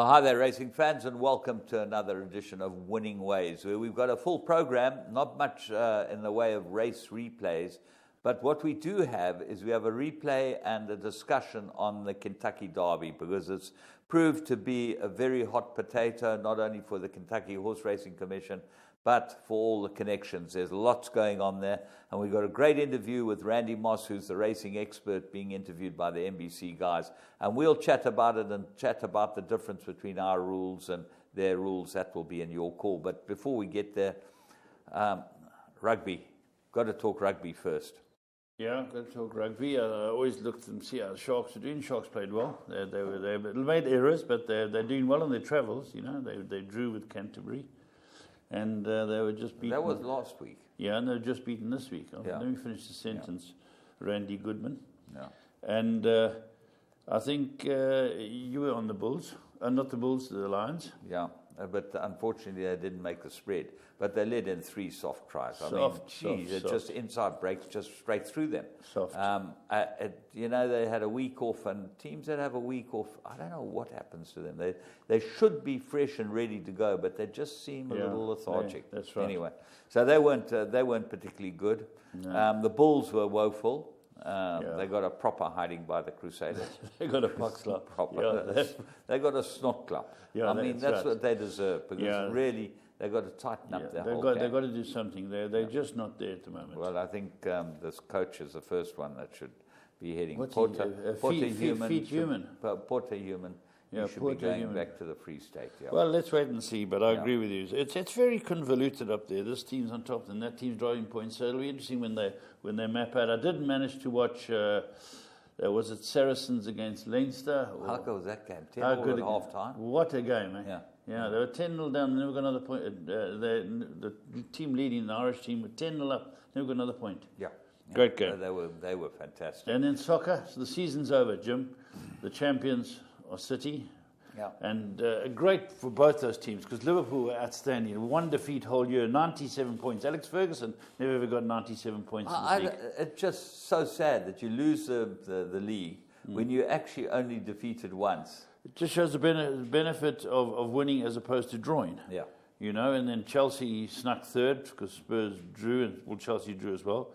Hi there, racing fans, and welcome to another edition of Winning Ways, where we've got a full program, not much in the way of race replays, but what we do have is we have a replay and a discussion on the Kentucky Derby, because it's proved to be a very hot potato, not only for the Kentucky Horse Racing Commission, but for all the connections. There's lots going on there, and we've got a great interview with Randy Moss, who's the racing expert, being interviewed by the NBC guys, and we'll chat about it and chat about the difference between our rules and their rules. That will be in your call. But before we get there, rugby. Got to talk rugby first. Yeah, got to talk rugby. I always looked at them, see how the Sharks are doing. Sharks played well. They made errors, but they're doing well on their travels. You know, they drew with Canterbury. And they were just beaten. That was last week. Yeah, and they were just beaten this week. Yeah. Let me finish the sentence. Yeah. Randy Goodman. Yeah. And I think you were on the Bulls. Not the Bulls, the Lions. Yeah, but unfortunately they didn't make the spread. But they led in 3 soft tries. Just inside breaks, just straight through them. Soft. You know, they had a week off, and teams that have a week off, I don't know what happens to them. They should be fresh and ready to go, but they just seem a little lethargic. Yeah, that's right. Anyway, so they weren't particularly good. No. The Bulls were woeful. They got a proper hiding by the Crusaders. They got a puck slap. They got a snot club. Yeah, I mean, that's right. what they deserve, because really they've got to tighten up their whole game. They've got to do something. They're just not there at the moment. Well, I think this coach is the first one that should be heading. Porter Human. You should be going back to the Free State. Yeah. Well, let's wait and see, but I agree with you. It's very convoluted up there. This team's on top, and that team's driving points. So it'll be interesting when they map out. I didn't manage to watch. Was it Saracens against Leinster? How good was that game? 10-0 at half time. What a game, eh? Yeah, they were 10-0 down, they never got another point. The team leading, the Irish team, were 10-0 up, never got another point. Yeah. Great game. They were fantastic. And then soccer, so the season's over, Jim. The champions are City. Yeah. And great for both those teams, because Liverpool were outstanding. 1 defeat whole year, 97 points. Alex Ferguson never ever got 97 points in the league. It's just so sad that you lose the league when you actually only defeated once. It just shows the benefit of winning as opposed to drawing. Yeah. You know, and then Chelsea snuck third because Spurs drew, and Chelsea drew as well.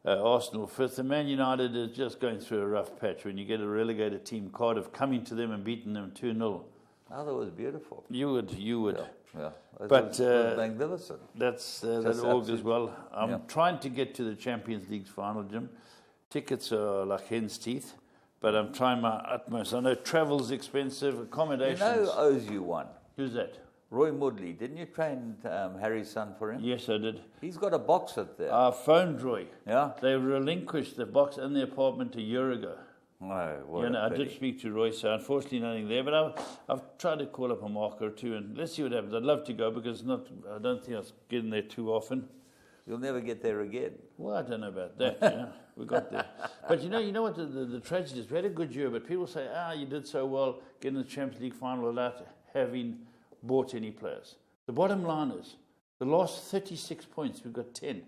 Arsenal fifth, and Man United is just going through a rough patch when you get a relegated team, Cardiff, coming to them and beating them 2-0. Oh, that was beautiful. You would. Yeah. But magnificent. That all goes well. I'm trying to get to the Champions League final, Jim. Tickets are like hen's teeth, but I'm trying my utmost. I know travel's expensive, accommodations. You know who owes you one? Who's that? Roy Moodley. Didn't you train Harry's son for him? Yes, I did. He's got a box up there. I phoned Roy. Yeah? They relinquished the box in the apartment a year ago. Oh, I did speak to Roy, so unfortunately nothing there. But I've tried to call up a marker or two, and let's see what happens. I'd love to go, because I don't think I was getting there too often. You'll never get there again. Well, I don't know about that. We got there. But you know what the tragedy is? We had a good year, but people say, you did so well getting the Champions League final without having bought any players. The bottom line is, the last 36 points, we've got 10.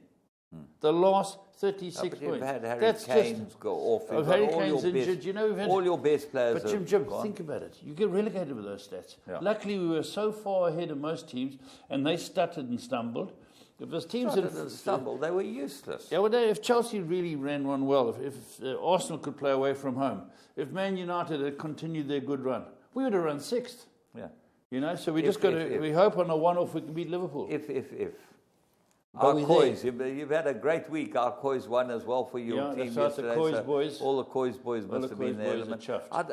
The last 36 points. You've had Harry Kane's go off. Harry Kane's injured. We've had all your best players. But Jim, think about it. You get relegated with those stats. Yeah. Luckily, we were so far ahead of most teams, and they stuttered and stumbled. If those teams had stumbled, they were useless. Yeah, well, if Chelsea really ran one well, if Arsenal could play away from home, if Man United had continued their good run, we would have run 6th. Yeah. You know, so we we hope on a one-off we can beat Liverpool. If. Our Coys, you've had a great week. Our Coys won as well for your team yesterday. The Coys boys. All the Coys boys must have been there. I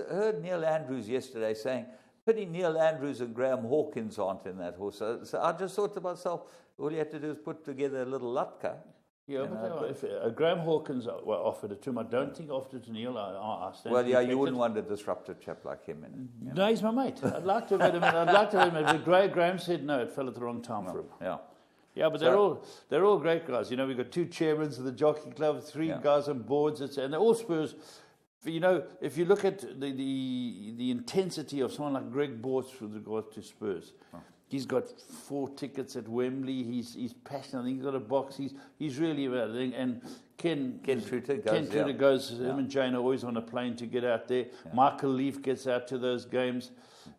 heard Neil Andrews yesterday saying, pity Neil Andrews and Graham Hawkins aren't in that horse. So I just thought to myself, all you have to do is put together a little Latka. Yeah, but if Graham Hawkins offered it to him, I don't think offered it to Neil. You wouldn't want to disrupt a chap like him. No, he's my mate. I'd like to have him. But Graham said no, it fell at the wrong time for him. Yeah. Yeah, but they're all great guys. You know, we've got 2 chairmen of the jockey club, 3 guys on boards, and they're all Spurs. You know, if you look at the intensity of someone like Greg Bortz with regard to Spurs, he's got 4 tickets at Wembley. He's passionate. I think he's got a box. He's really about it. And Ken Truter goes. Him and Jane are always on a plane to get out there. Yeah. Michael Leaf gets out to those games,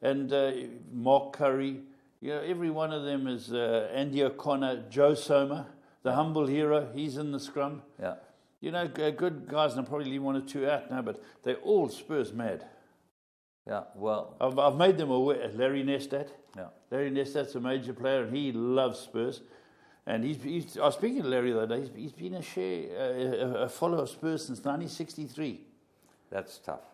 and Mark Curry. You know, every one of them is Andy O'Connor, Joe Soma, the humble hero. He's in the scrum. Yeah. You know, good guys, and I'll probably leave 1 or 2 out now, but they're all Spurs mad. Yeah, well... I've made them aware. Larry Nestat. Yeah. Larry Nestat's a major player, and he loves Spurs. And I was speaking to Larry the other day. He's been a follower of Spurs since 1963. That's tough.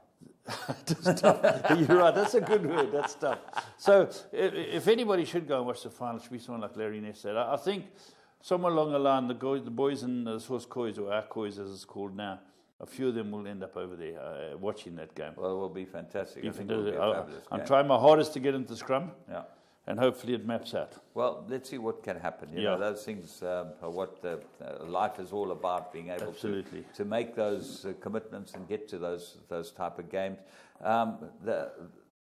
That's tough. You're right. That's a good word. That's tough. So if anybody should go and watch the final, it should be someone like Larry Nestat. I think... somewhere along the line, the boys in the Source Kois, or our Kois as it's called now, a few of them will end up over there watching that game. Well, it will be fantastic. I think it will be a fabulous game. I'm trying my hardest to get into Scrum, and hopefully it maps out. Well, let's see what can happen. You know, those things are what life is all about, being able to make those commitments and get to those type of games.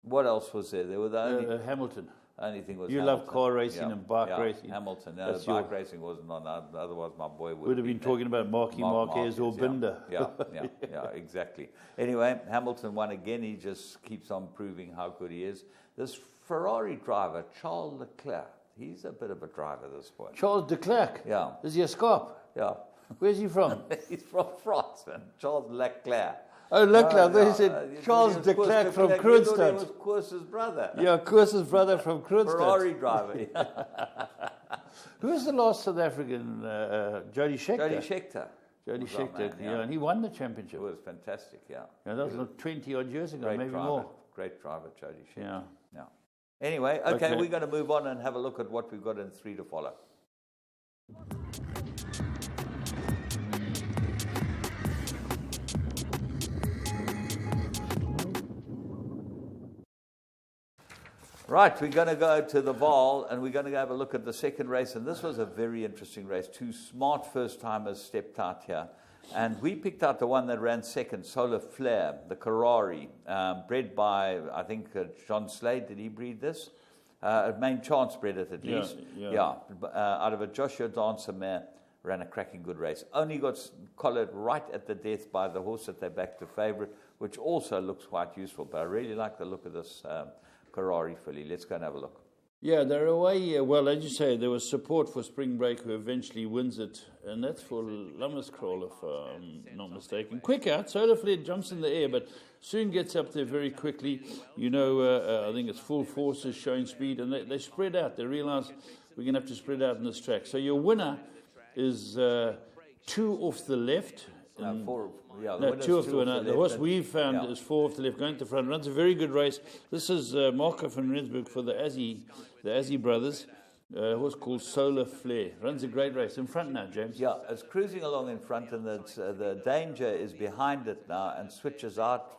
What else was there? There were the Hamilton. Only thing was you Hamilton. Love car racing and bike racing. Hamilton. No, the bike racing wasn't on. Otherwise, my boy would have been talking about Marquez or Binder. Yeah, exactly. Anyway, Hamilton won again. He just keeps on proving how good he is. This Ferrari driver, Charles Leclerc, he's a bit of a driver, this boy. Charles Leclerc? Yeah. Is he a Scarp? Yeah. Where's he from? He's from France, man. Charles Leclerc. Oh, Leclerc. They said Charles de Klerk from Kroonstad. He was Koos's brother. Yeah, Koos's brother from Kroonstad. Ferrari driver. Who was the last South African? Jody Scheckter. Jody Scheckter. And he won the championship. It was fantastic, that was 20-odd years ago, maybe more. Great driver, Jody Scheckter. Yeah. Anyway, okay, we're going to move on and have a look at what we've got in 3 to follow. Right, we're going to go to the Vaal and we're going to have a look at the second race. And this was a very interesting race. 2 smart first-timers stepped out here. And we picked out the one that ran second, Solar Flare, the Karari, bred by, I think, John Slade. Did he breed this? Main Chance bred it at least. Yeah. Out of a Joshua Dancer mare, ran a cracking good race. Only got collared right at the death by the horse that they backed to favourite, which also looks quite useful. But I really like the look of this Karari filly. Let's go and have a look. Yeah, they're away. Well, as you say, there was support for Spring Break, who eventually wins it, and that's for Lammerskroll, if I'm not mistaken. Quick out, Solar Flare jumps in the air, but soon gets up there very quickly. You know, I think it's Full Forces showing speed, and they spread out. They realise we're going to have to spread out in this track. So your winner is 2 off the left. 4. Yeah, two off the winner. The horse we've found is 4 off the left, going to the front. Runs a very good race. This is Marco van Rensburg for the Azzi brothers. A horse called Solar Flare. Runs a great race. In front now, James. Yeah, it's cruising along in front, and the danger is behind it now and switches out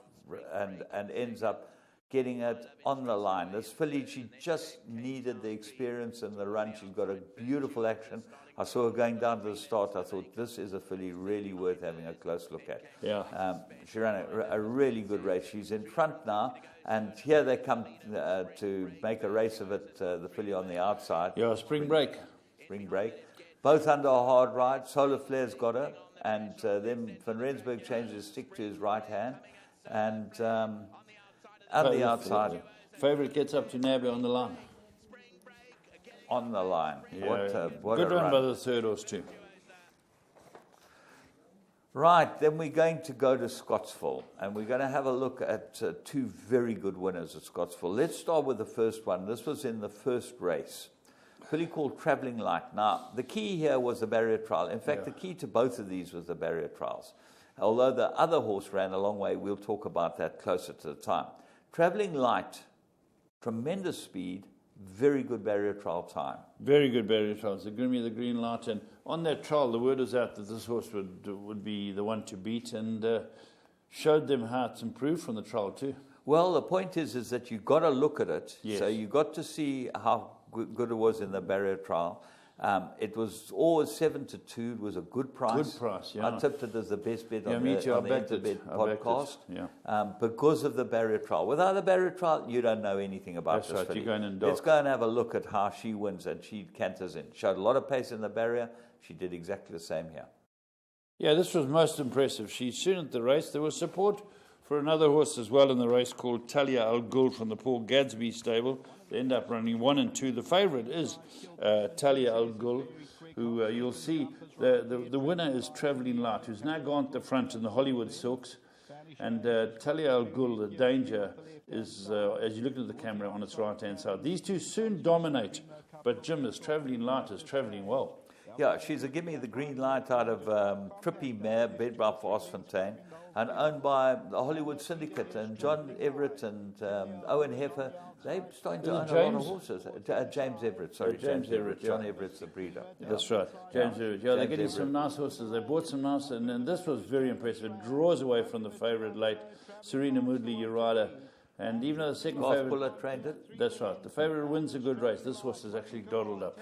and ends up getting it on the line. This filly, she just needed the experience and the run. She's got a beautiful action. I saw her going down to the start. I thought, this is a filly really worth having a close look at. Yeah. She ran a really good race. She's in front now, and here they come to make a race of it, the filly on the outside. Yeah, Spring Break. Both under a hard ride. Solar Flare's got her, and then Van Rensburg changes his stick to his right hand, and on the outside. Favourite gets up to Nabe on the line. On the line. Yeah, what good a run by the third horse too. Right, then we're going to go to Scottsville, and we're going to have a look at 2 very good winners at Scottsville. Let's start with the first one. This was in the first race. A filly called Travelling Light. Now, the key here was the barrier trial. In fact, the key to both of these was the barrier trials. Although the other horse ran a long way, we'll talk about that closer to the time. Travelling Light, tremendous speed, very good barrier trial time. Very good barrier trials. They give me the green light, and on that trial, the word was out that this horse would be the one to beat, and showed them how it's improved from the trial too. Well, the point is that you got to look at it. Yes. So you got to see how good it was in the barrier trial, It was always 7-2. It was a good price. Good price, yeah. I tipped it as the best bet on me the, too. on I the backed it. Interbet I backed podcast. it, yeah. Because of the barrier trial. Without the barrier trial, you don't know anything about That's this right, filly. you're going in Let's dark. go and have a look at how she wins, and she canters in. Showed a lot of pace in the barrier. She did exactly the same here. Yeah, this was most impressive. She's soon at the race. There was support for another horse as well in the race called Talia Al Ghul from the Paul Gadsby stable. They end up running 1 and 2. The favourite is Talia Al Ghul, who you'll see the winner is Travelling Light, who's now gone to the front in the Hollywood Silks. And Talia Al Ghul, the danger is, as you look at the camera, on its right-hand side. These two soon dominate, but Jim is Travelling Light is travelling well. Yeah, she's a give me the green light out of Trippy Mare, bred by Fontaine, and owned by the Hollywood Syndicate, and John Everett and Owen Heffer. They're starting to own a lot of horses. James Everett, sorry. James Everett, yeah. John Everett's the breeder. Yeah. That's right. James Everett. Yeah, they're getting Everett. some nice horses. They bought some nice, and this was very impressive. It draws away from the favourite late, Serena Moodley, Urida. And even though the second Golf favourite... Bullet trained it. That's right. The favourite wins a good race. This horse is actually dawdled up.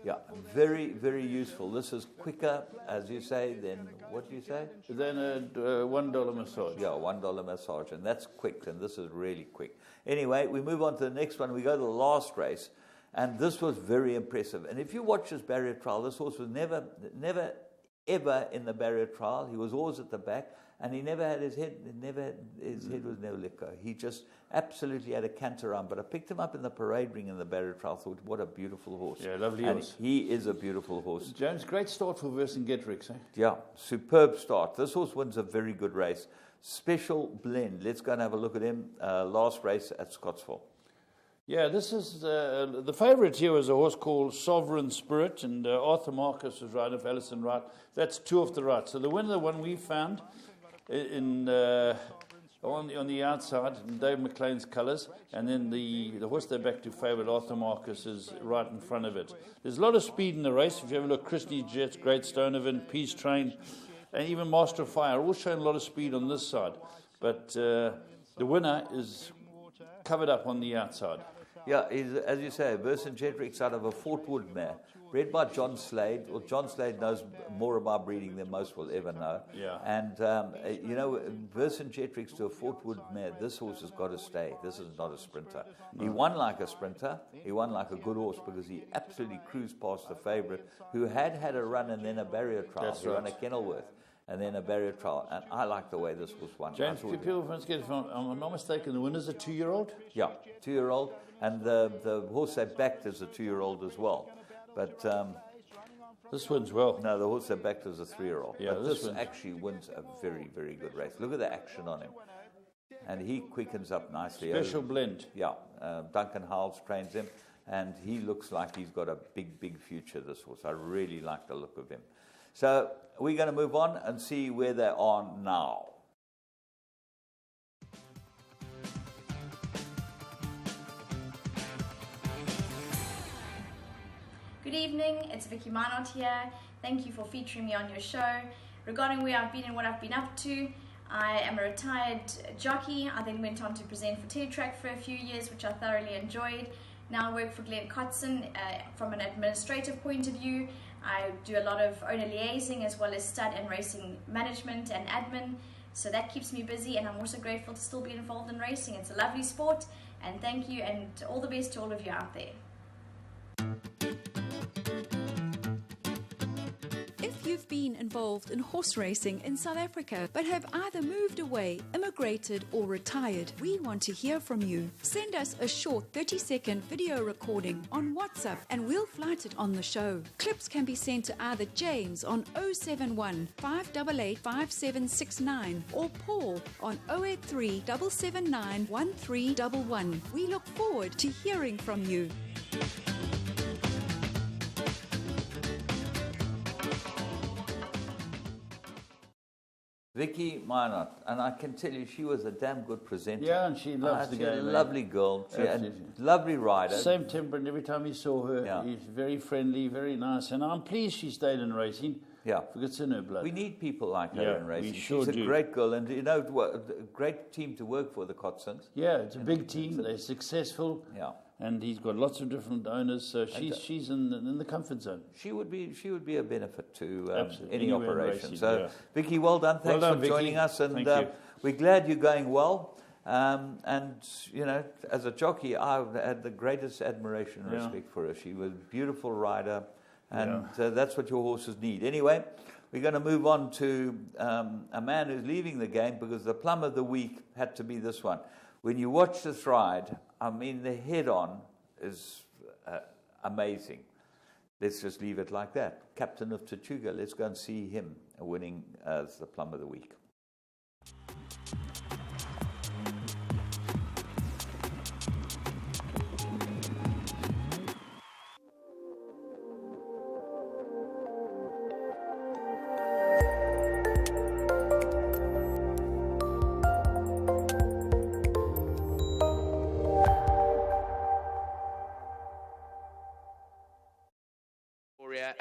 Yeah, very, very useful. This is quicker, as you say, than, what do you say? Then a $1 massage. Yeah, $1 massage, and that's quick, and this is really quick. Anyway, we move on to the next one. We go to the last race, and this was very impressive. And if you watch this barrier trial, this horse was never, ever in the barrier trial. He was always at the back, and he never had his head, his head was never let go. He just absolutely had a canter run. But I picked him up in the parade ring in the barrier trial, thought, what a beautiful horse. Yeah, lovely and horse. He is a beautiful horse. James, great start for Vercingetorix, eh? Yeah, superb start. This horse wins a very good race. Special blend. Let's go and have a look at him. Last race at Scottsville. Yeah, this is the favourite here was a horse called Sovereign Spirit, and Arthur Marcus was riding for Alison Wright. That's 2 off the right. So the winner, the one we found on the outside, in Dave McLean's colours, and then the horse they're back to favourite, Arthur Marcus, is right in front of it. There's a lot of speed in the race. If you have a look, Christie Jets, Great Stonehaven, Peace Train, and even Master of Fire, all showing a lot of speed on this side. But the winner is covered up on the outside. Yeah, he's, as you say, Vercingetorix out of a Fort Wood mare, bred by John Slade. Well, John Slade knows more about breeding than most will ever know. Yeah. And, Vercingetorix to a Fort Wood mare, this horse has got to stay. This is not a sprinter. No. He won like a sprinter. He won like a good horse because he absolutely cruised past the favourite, who had a run and then a barrier trial. That's he right. won a Kenilworth and then a barrier trial. And I like the way this horse won. James, people must get, if I'm not mistaken, the winner's a 2-year-old? Yeah, 2-year-old. And the horse they backed is a 2-year-old as well. But this wins well. No, the horse they backed is a 3-year-old. Yeah, but this this actually wins a very, very good race. Look at the action on him. And he quickens up nicely. Special blend. Yeah, Duncan Howells trains him. And he looks like he's got a big, big future, this horse. I really like the look of him. So we're going to move on and see where they are now. Good evening, it's Vicky Minot here. Thank you for featuring me on your show. Regarding where I've been and what I've been up to, I am a retired jockey. I then went on to present for Tetrack for a few years, which I thoroughly enjoyed. Now I work for Glenn Cotson from an administrative point of view. I do a lot of owner liaising as well as stud and racing management and admin. So that keeps me busy, and I'm also grateful to still be involved in racing. It's a lovely sport, and thank you, and all the best to all of you out there. If you've been involved in horse racing in South Africa but have either moved away, immigrated or retired, we want to hear from you. Send us a short 30-second video recording on WhatsApp and we'll flight it on the show. Clips can be sent to either James on 071 588 5769 or Paul on 083 779 1311. We look forward to hearing from you. Vicky Minot, and I can tell you she was a damn good presenter. Yeah, and she loves the She's a game. lovely girl, and lovely rider. Same temperament. Every time you saw her, Yeah. he's very friendly, very nice. And I'm pleased she stayed in racing. Yeah. If it's in her blood. We need people like her Yeah, in racing. we sure She's a do. great girl, and you know what? A great team to work for, the Cotsons. Yeah, it's a big team. They're successful. Yeah. And he's got lots of different owners, so she's in the comfort zone. She would be a benefit to Absolutely. any Anywhere in operation. racing, So, yeah. Vicky, well done. Thanks Well done, for joining Vicky. us, and Thank you. we're glad you're going well. And you know, as a jockey, I've had the greatest admiration and respect for her. She was a beautiful rider, and that's what your horses need. Anyway, we're going to move on to a man who's leaving the game, because the plum of the week had to be this one. When you watch this ride, I mean, the head-on is amazing. Let's just leave it like that. Captain of Tortuga. Let's go and see him winning as the plum of the week.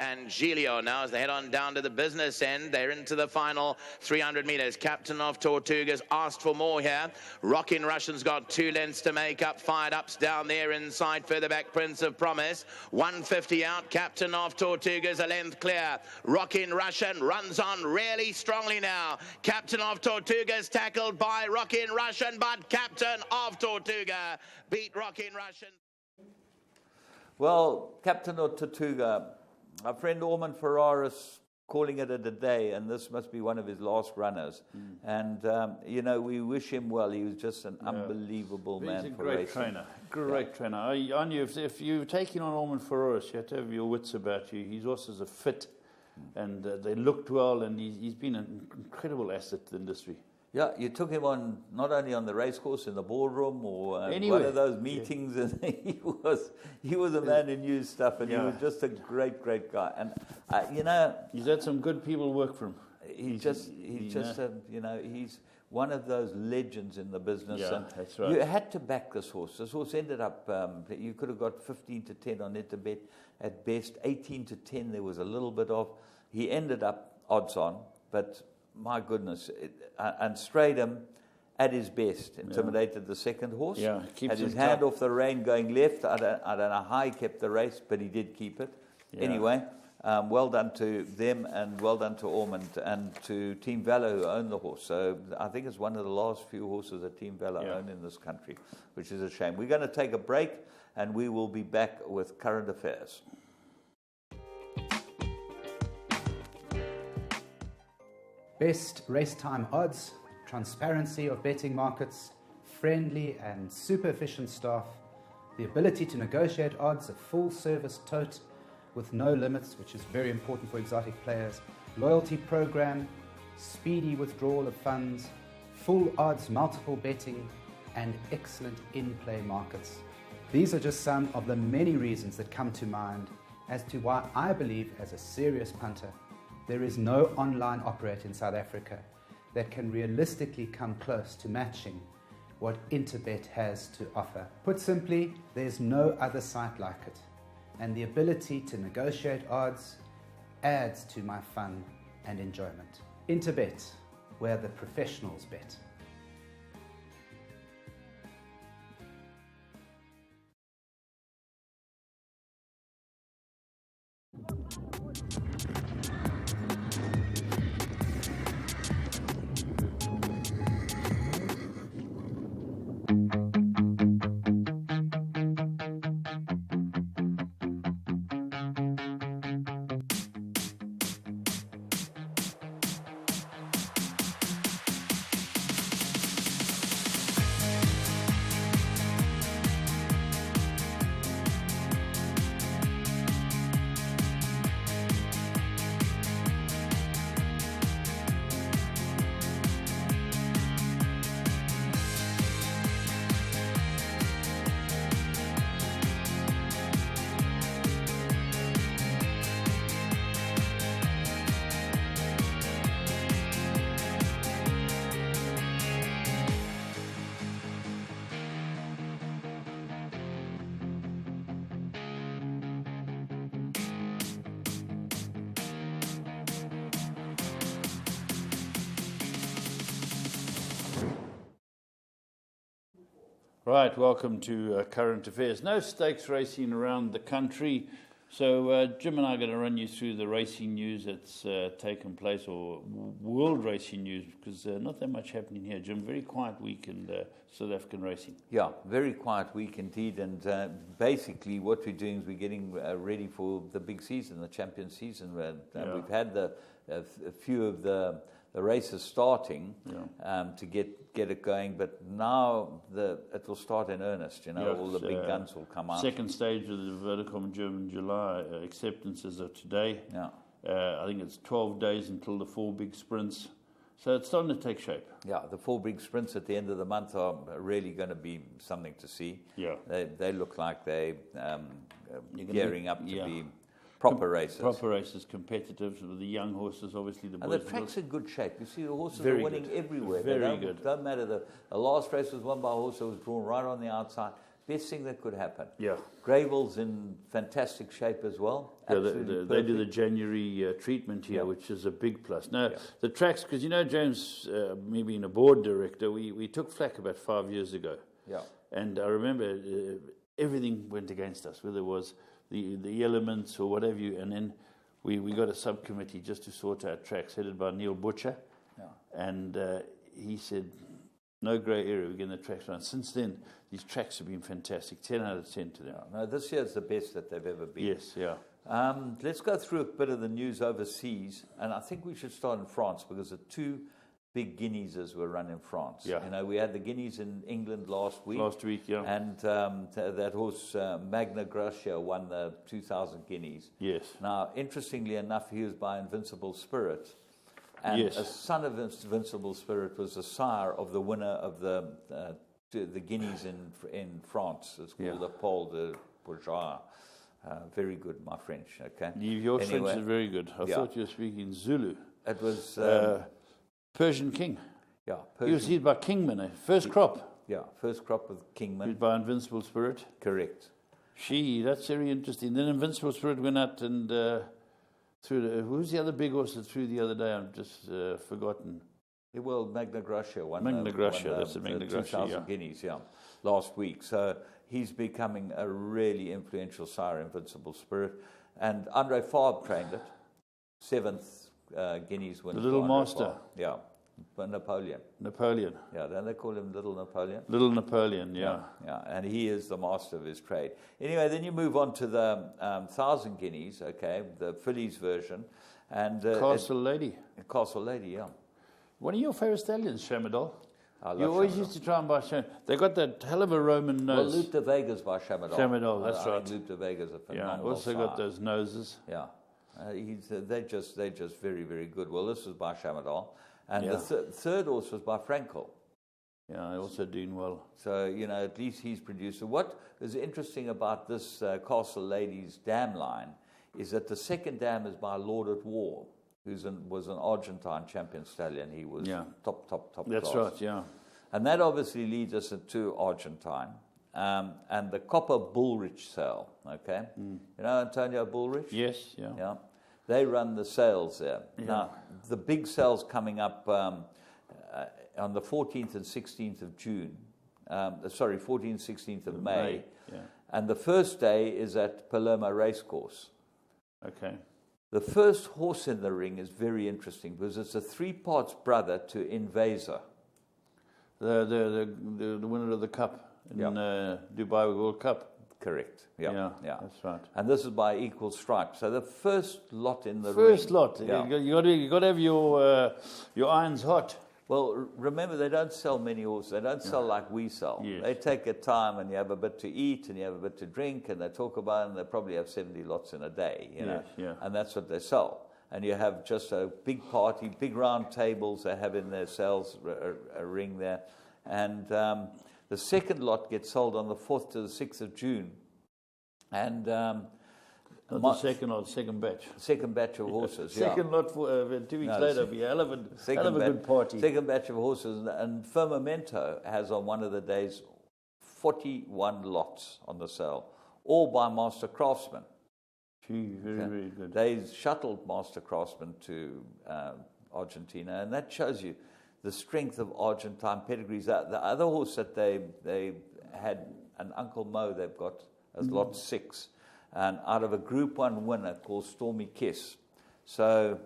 And Giglio now as they head on down to the business end. They're into the final 300 meters. Captain of Tortuga's asked for more here. Rockin' Russian's got 2 lengths to make up. Fired Up's down there inside. Further back, Prince of Promise. 150 out. Captain of Tortuga's a length clear. Rockin' Russian runs on really strongly now. Captain of Tortuga's tackled by Rockin' Russian, but Captain of Tortuga beat Rockin' Russian. Well, Captain of Tortuga, our friend Ormond Ferraris calling it a day, and this must be one of his last runners. And, you know, we wish him well. He was just an unbelievable man He's a for great racing. trainer. Great trainer. I knew if you're taking on Ormond Ferraris, you have to have your wits about you. His horses are fit, and they looked well, and he's been an incredible asset to the industry. Yeah, you took him on, not only on the racecourse, in the boardroom, or one Anywhere. of those meetings, and he was a man who knew stuff, and he was just a great guy. And you know, He's had some good people work for him. he's one of those legends in the business. Yeah, and that's right. You had to back this horse. This horse ended up, you could have got 15 to 10 on it at best, 18 to 10 there was a little bit of. He ended up odds on, but my goodness, and strayed him at his best, intimidated the second horse. Yeah, keeps had his him hand tough. off the rein going left. I don't know how he kept the race, but he did keep it. Yeah. Anyway, well done to them, and well done to Ormond and to Team Valor, who own the horse. So I think it's one of the last few horses that Team Valor own in this country, which is a shame. We're going to take a break, and we will be back with current affairs. Best race time odds, transparency of betting markets, friendly and super efficient staff, the ability to negotiate odds, a full service tote with no limits, which is very important for exotic players, loyalty program, speedy withdrawal of funds, full odds multiple betting, and excellent in-play markets. These are just some of the many reasons that come to mind as to why I believe, as a serious punter, there is no online operator in South Africa that can realistically come close to matching what Interbet has to offer. Put simply, there's no other site like it, and the ability to negotiate odds adds to my fun and enjoyment. Interbet, where the professionals bet. Right, welcome to Current Affairs. No stakes racing around the country. So Jim and I are going to run you through the racing news that's taken place, or world racing news, because not that much happening here, Jim. Very quiet week in South African racing. Yeah, very quiet week indeed. And basically what we're doing is we're getting ready for the big season, the champion season. We've had a few of the races starting to get it going, but now it will start in earnest. All the big guns will come out. Second stage of the Vodacom German July acceptances are today. Yeah, I think it's 12 days until the 4 big sprints, so it's starting to take shape. Yeah, the 4 big sprints at the end of the month are really going to be something to see. Yeah, they look like they're gearing up to be proper races, competitive with the young horses, obviously. And the track's in good shape. You see, the horses Very are winning good. everywhere. Very good. Don't matter. The last race was won by a horse that was drawn right on the outside. Best thing that could happen. Yeah. Gravel's in fantastic shape as well. Yeah, they do the January treatment here, which is a big plus. Now, the tracks, because James, me being a board director, we took flack about 5 years ago. Yeah. And I remember everything went against us, whether it was the elements or whatever and then we got a subcommittee just to sort out tracks headed by Neil Butcher, and he said no grey area, we're getting the tracks right. Since then these tracks have been fantastic, 10 out of 10 to them. No, this year is the best that they've ever been. Yes, yeah. Let's go through a bit of the news overseas, and I think we should start in France because the 2 big guineas were run in France. Yeah. We had the guineas in England last week. Yeah. And that horse, Magna Gracia, won the 2,000 guineas. Yes. Now, interestingly enough, he was by Invincible Spirit. And a son of Invincible Spirit was the sire of the winner of the guineas in France. It's called the Paul de Bourgeois. Very good, my French, okay? Your French is very good. I thought you were speaking Zulu. It was... Persian King. Yeah. He was led by Kingman, first crop. Yeah, first crop with Kingman. Led by Invincible Spirit. Correct. That's very interesting. Then Invincible Spirit went out and threw who's the other big horse that threw the other day? I've just forgotten. Well, Magna Gracia won. Magna Gracia, that's the Magna Gracia. 2,000 guineas, last week. So he's becoming a really influential sire, Invincible Spirit. And Andre Fabre trained it. 7th guineas win. The Little Master. Yeah. Napoleon. Yeah, then they call him Little Napoleon. Little Napoleon, yeah. Yeah, and he is the master of his trade. Anyway, then you move on to the 1,000 guineas, okay, the fillies version. And Castle Lady, yeah. One of your favourite stallions, Shamadol. You Shamadol. always used to try and buy Shamadol. They got that hell of a Roman nose. Well, Loop de Vega's by Shamadol. Shamadol, that's right. Loop de Vega's a phenomenal also sire. got those noses. Yeah. They're just very, very good. Well, this was by Shamadol. And the third horse was by Frankel. Yeah, also doing well. So, at least he's produced. So what is interesting about this Castle Ladies dam line is that the second dam is by Lord at War, was an Argentine champion stallion. He was top That's class. right, yeah. And that obviously leads us into Argentine. And the Copper Bullrich sale, okay? Antonio Bullrich? Yes, yeah. They run the sales there. Yeah. Now, the big sale's coming up on the 14th and 16th of June. 14th and 16th of May. Yeah. And the first day is at Palermo Racecourse. Okay. The first horse in the ring is very interesting because it's a 3-parts brother to Invasor. The winner of the Cup in Dubai World Cup. Correct. Yeah, that's right. And this is by equal stripes. So the first lot in the ring. First lot. Yeah. You got to have your irons hot. Well, remember, they don't sell many horses. They don't sell like we sell. Yes. They take a time, and you have a bit to eat, and you have a bit to drink, and they talk about it, and they probably have 70 lots in a day, and that's what they sell. And you have just a big party, big round tables they have in their sales a ring there. And the second lot gets sold on the 4th to the 6th of June. And the second batch. Second batch of horses, Second lot for 2 weeks later, be a hell of a good party. Second batch of horses. And Firmamento has on one of the days 41 lots on the sale, all by Master Craftsmen. Very good. They shuttled Master Craftsmen to Argentina, and that shows you the strength of Argentine pedigrees. The other horse that they had an Uncle Mo they've got as lot 6, and out of a Group 1 winner called Stormy Kiss. So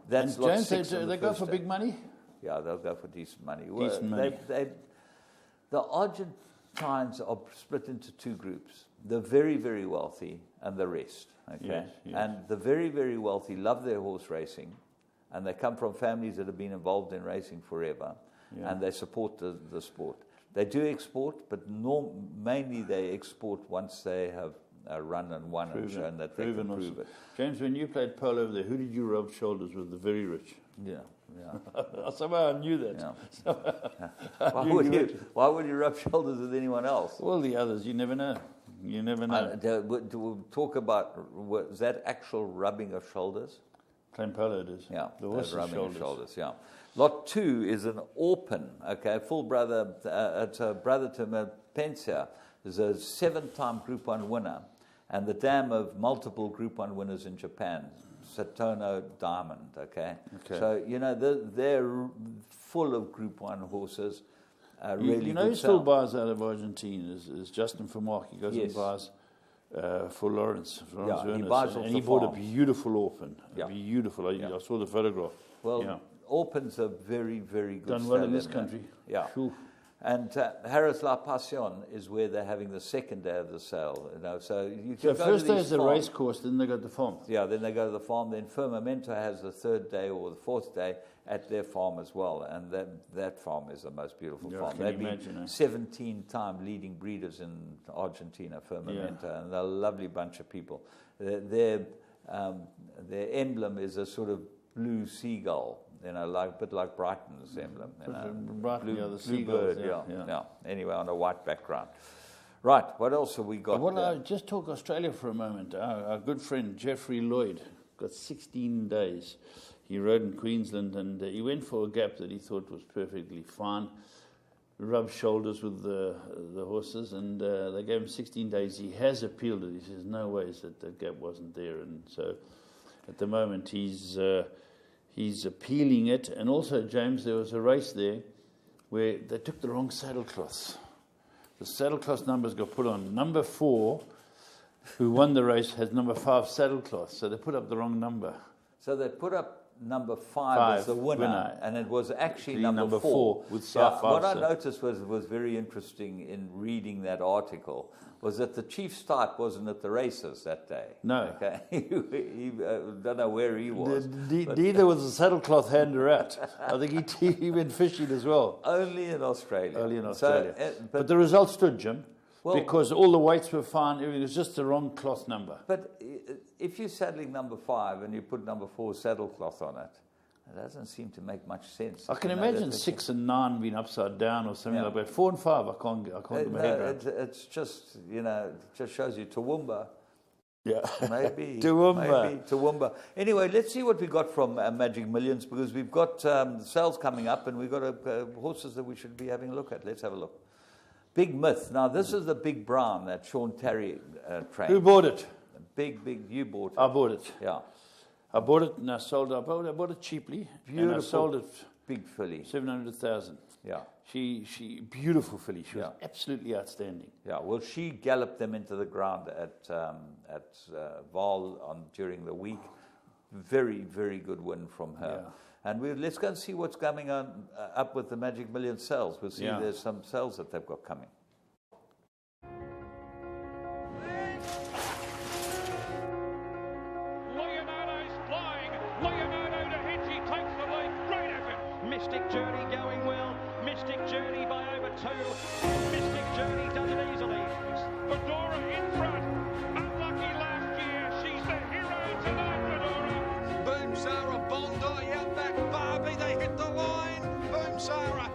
that's And lot James, 6. they go for big money? Yeah, they'll go for decent money. Decent money. The Argentines are split into 2 groups: the very, very wealthy and the rest. Okay, Yes, yes. and the very, very wealthy love their horse racing, and they come from families that have been involved in racing forever, and they support the sport. They do export, but mainly they export once they have run and won and shown that they can prove it. James, when you played polo over there, who did you rub shoulders with? The very rich. Yeah. Somehow I knew that. Yeah. Why would you rub shoulders with anyone else? All the others, you never know. You never know. We'll talk about, was that actual rubbing of shoulders? Playing polo it is. Yeah, The horse's rubbing shoulders. of shoulders. Yeah. Lot 2 is an Orpen. Okay, full brother. It's a brother to Mapensia. Is a 7-time Group 1 winner, and the dam of multiple Group 1 winners in Japan, Satono Diamond. Okay. So they're full of Group 1 horses. Really, you know, he still buys out of Argentina. Is Justin Vermark? He goes and buys for Lawrence. Yeah, he Werner's, buys off and the he bought farm. a beautiful Orpen. Yeah. Beautiful. I saw the photograph. Well, Orpens are very, very good. Done well in this stallion, country. Yeah. Cool. And Harris La Passion is where they're having the second day of the sale. So you can So go first to day these is the farms. race course, then they go to the farm. Yeah, then they go to the farm. Then Firmamento has the 3rd day or the 4th day at their farm as well. And that farm is the most beautiful farm. Can They've you been imagine, 17-time leading breeders in Argentina, Firmamento, and they're a lovely bunch of people. Their emblem is a sort of blue seagull. A bit like Brighton's emblem. Brighton, the blue seagulls. bird, yeah. Anyway, on a white background. Right, what else have we got? Well, I'll just talk Australia for a moment. Our good friend Jeffrey Lloyd got 16 days. He rode in Queensland, and he went for a gap that he thought was perfectly fine. Rubbed shoulders with the horses, and they gave him 16 days. He has appealed it. He says, no ways that gap wasn't there. And so at the moment he's appealing it. And also, James, there was a race there where they took the wrong saddlecloths. The saddlecloth numbers got put on. Number 4, who won the race, has number 5 saddlecloth. So they put up the wrong number. So they put up number 5 as the winner, and it was actually number 4. With What I noticed was very interesting in reading that article was that the chief start wasn't at the races that day. No. Okay. he don't know where he was. Neither was the saddlecloth hander out. I think he went fishing as well. Only in Australia. So, but the result stood, Jim, because all the weights were fine. It was just the wrong cloth number. But if you're saddling number 5 and you put number 4 saddlecloth on it, it doesn't seem to make much sense. I can imagine 6 and 9 being upside down or something like that. 4 and 5, I can't get my head around. It's just, it just shows you Toowoomba. Yeah. Maybe. Toowoomba. Anyway, let's see what we got from Magic Millions, because we've got sales coming up and we've got horses that we should be having a look at. Let's have a look. Big Myth. Now, this is the Big Brown that Sean Terry trained. Who bought it? Big, you bought it. I bought it. Yeah. I bought it and I sold it. I bought it cheaply. Beautiful. And I sold it. Big filly. 700,000. Yeah. She beautiful filly. She was absolutely outstanding. Yeah. Well, she galloped them into the ground at Vaal during the week. Very, very good win from her. Yeah. And let's go and see what's coming on up with the Magic Million sales. We'll see there's some sales that they've got coming. Mystic Journey going well. Mystic Journey by over 2. Mystic Journey does it easily. Fedora in front. Unlucky last year. She's the hero tonight, Fedora. Boom Sarah Bondi out back. Barbie, they hit the line. Boom Sarah.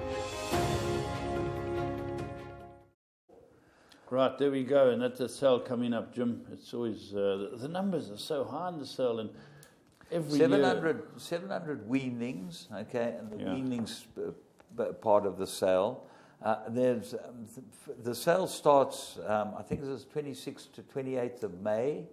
Right, there we go. And that's a sale coming up, Jim. It's always, the numbers are so high in the sale. And every 700 weanlings, okay, and the weanlings part of the sale. There's the sale starts, I think this is 26th to 28th of May,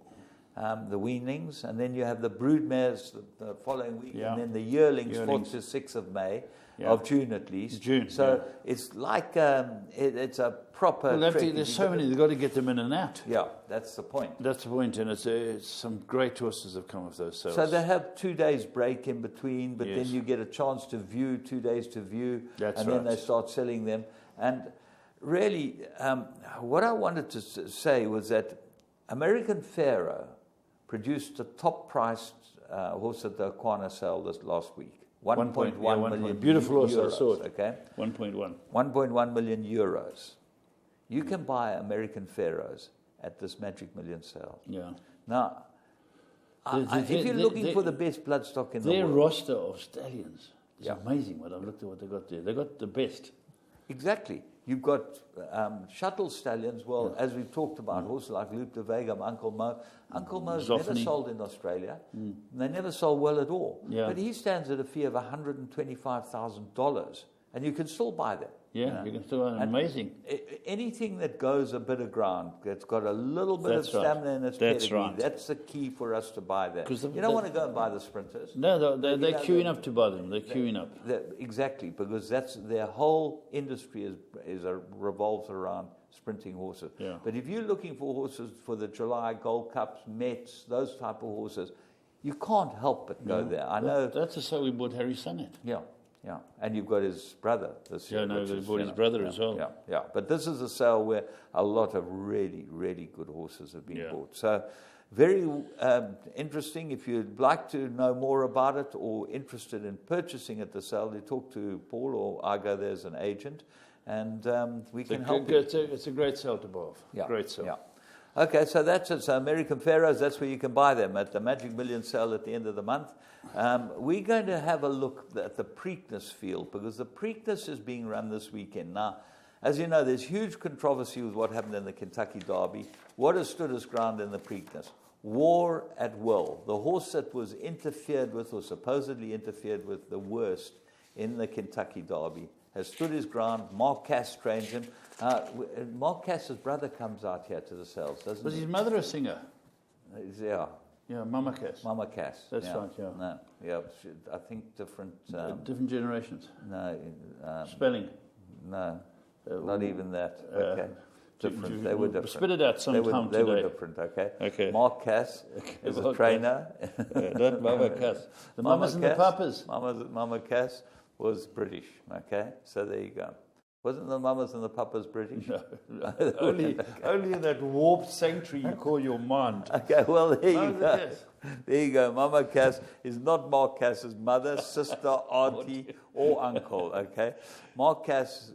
the weanlings, and then you have the brood mares the following week, Yeah. and then the yearlings, Yearlings. 4th to 6th of May, Yeah. of June at least. June, So yeah. it's like it's a proper. Well, trek. there's so many, they've got to get them in and out. Yeah, that's the point. That's the point, and it's some great horses have come with those sales. So they have 2 days break in between, but Yes. then you get a chance to view, 2 days to view, That's and then right. they start selling them. And really, what I wanted to say was that American Pharaoh produced a top-priced horse at the Aquana sale this last week. 1.1 million Beautiful horse, euros, I saw it. okay? 1.1. 1.1 million euros. You can buy American Pharaohs at this Magic Million sale. Yeah. Now, if you're they- looking they- for the best bloodstock in the Their world, roster of stallions is Yeah. amazing. What I've looked at what they got there. They got the best. exactly. You've got shuttle stallions. Well, as we've talked about, horses like Loop de Vega, Uncle Mo. Uncle Mo's never Zoffany. sold in Australia. And they never sold well at all. Yeah. But he stands at a fee of $125,000, and you can still buy them. Yeah, you can still And amazing. Anything that goes a bit of ground, that's got a little bit That's of right. stamina in its That's pedigree, right. that's the key for us to buy that. 'Cause You don't want to go and buy the sprinters. No, they're You know, queuing up to buy them. They're queuing up. Exactly, because that's their whole industry revolves around sprinting horses. Yeah. But if you're looking for horses for the July Gold Cups, Mets, those type of horses, you can't help but go there. I know. That's the sale we bought Harry Sun at. Yeah. And you've got his brother this year. Yeah, no, which we is, bought you his know, brother as well. Yeah. But this is a sale where a lot of really, really good horses have been Yeah. bought. So very interesting. If you'd like to know more about it or interested in purchasing at the sale, you talk to Paul or I go there as an agent, and we can help you. It's a great sale to buy off. Yeah. Great sale. Yeah. Okay, so that's it. So American Pharaohs, that's where you can buy them at the Magic Million sale at the end of the month. We're going to have a look at the Preakness field because the Preakness is being run this weekend. Now, as you know, there's huge controversy with what happened in the Kentucky Derby. What has stood its ground in the Preakness? War at Will. The horse that was interfered with or supposedly interfered with the worst in the Kentucky Derby has stood his ground. Mark Cass trains him. Mark Cass's brother comes out here to the sales, doesn't Was he? his mother a singer? Yeah, Yeah, Mama Cass. Mama Cass. That's right, yeah. No, yeah, I think different. Different generations. No, Spelling. no, not even that. Okay, different. They were different. Spit it out sometime They were today. different. Okay. Okay. Mark Cass is a Mark trainer. Not Mama Cass. The Mama mamas and the Cass- papas. Mama Cass was British. Okay, so there you go. Wasn't the mamas and the papas British? No. only in that warped sanctuary you call your mind. Okay, well, there you Mama go. Cass. There you go. Mama Cass is not Mark Cass's mother, sister, auntie, or uncle, okay? Mark Cass,